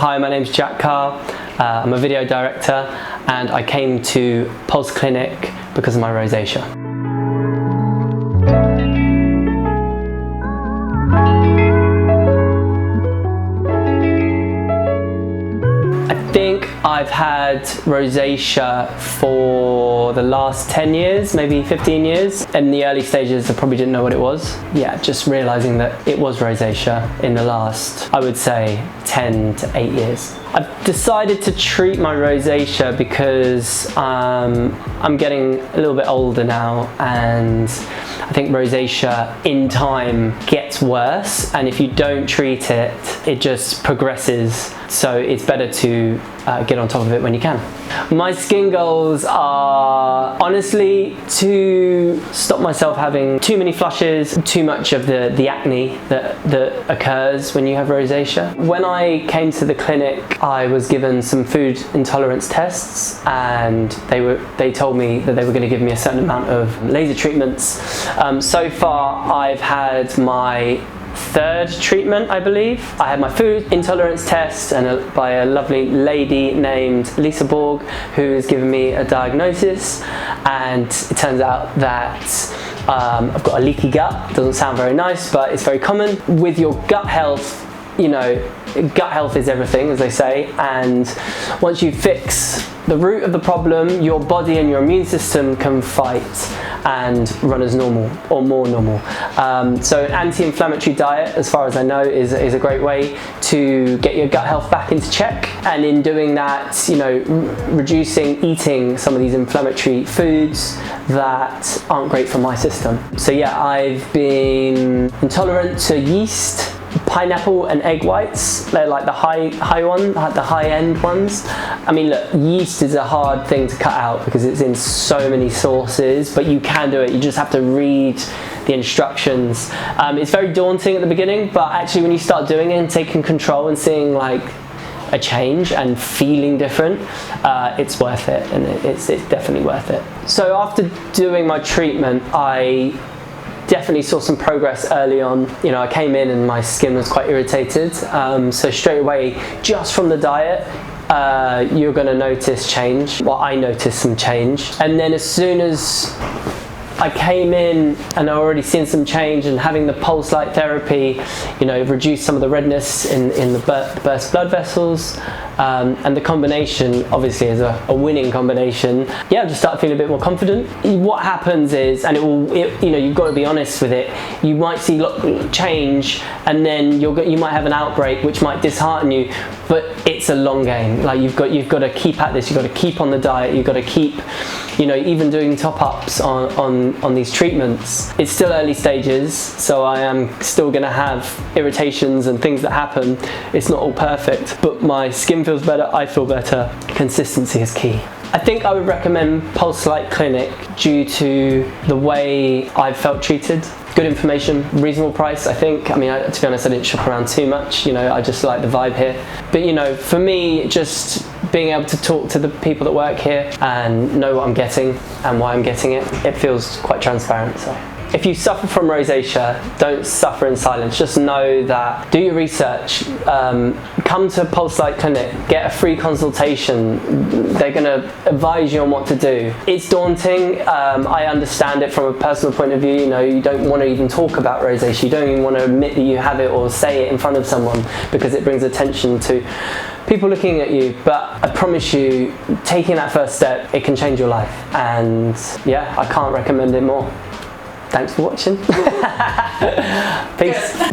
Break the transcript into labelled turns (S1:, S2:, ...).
S1: Hi, my name's Jack Carr. I'm a video director and I came to Pulse Clinic because of my rosacea. I think I've had rosacea for the last 10 years, maybe 15 years. In the early stages, I probably didn't know what it was. Yeah, just realizing that it was rosacea in the last, I would say, 10 to 8 years. I've decided to treat my rosacea because I'm getting a little bit older now, and I think rosacea in time gets worse, and if you don't treat it, it just progresses. So it's better to get on top of it when you can. My skin goals are honestly to stop myself having too many flushes, too much of the acne that occurs when you have rosacea. When I came to the clinic, I was given some food intolerance tests, and they told me that they were going to give me a certain amount of laser treatments. So far I've had my third treatment, I believe. I had my food intolerance test by a lovely lady named Lisa Borg, who has given me a diagnosis, and it turns out that I've got a leaky gut. Doesn't sound very nice, but it's very common. With your gut health, you know, gut health is everything, as they say, and once you fix the root of the problem, your body and your immune system can fight and run as normal or more normal. So an anti-inflammatory diet, as far as I know, is a great way to get your gut health back into check. And in doing that, you know, reducing eating some of these inflammatory foods that aren't great for my system. So yeah, I've been intolerant to yeast, pineapple and egg whites. They're like the high-end ones. I mean, look, yeast is a hard thing to cut out because it's in so many sources, but you can do it. You just have to read the instructions. It's very daunting at the beginning, but actually when you start doing it and taking control and seeing like a change and feeling different, it's worth it, and it's definitely worth it. So after doing my treatment, I definitely saw some progress early on. You know, I came in and my skin was quite irritated, so straight away, just from the diet, you're going to notice change. Well, I noticed some change, and then as soon as I came in and I already seen some change, and having the pulse light therapy, you know, reduced some of the redness in the burst blood vessels, and the combination obviously is a winning combination. Yeah, I just started feeling a bit more confident. What happens is, and you know, you've got to be honest with it, you might see change, and then you might have an outbreak which might dishearten you, but it's a long game. Like you've got to keep at this. You've got to keep on the diet. You've got to keep, you know, even doing top-ups on these treatments. It's still early stages, so I am still going to have irritations and things that happen. It's not all perfect, but my skin feels better, I feel better. Consistency is key. I think I would recommend Pulse Light Clinic due to the way I've felt treated. Good information, reasonable price, I think. I mean, to be honest, I didn't shop around too much. You know, I just like the vibe here. But you know, for me, just being able to talk to the people that work here and know what I'm getting and why I'm getting it, it feels quite transparent. So if you suffer from rosacea, don't suffer in silence. Just know that, do your research, come to Pulse Light Clinic, get a free consultation. They're going to advise you on what to do. It's daunting. I understand it from a personal point of view. You know, you don't want to even talk about rosacea. You don't even want to admit that you have it or say it in front of someone because it brings attention to people looking at you. But I promise you, taking that first step, it can change your life. And yeah, I can't recommend it more. Thanks for watching. Peace.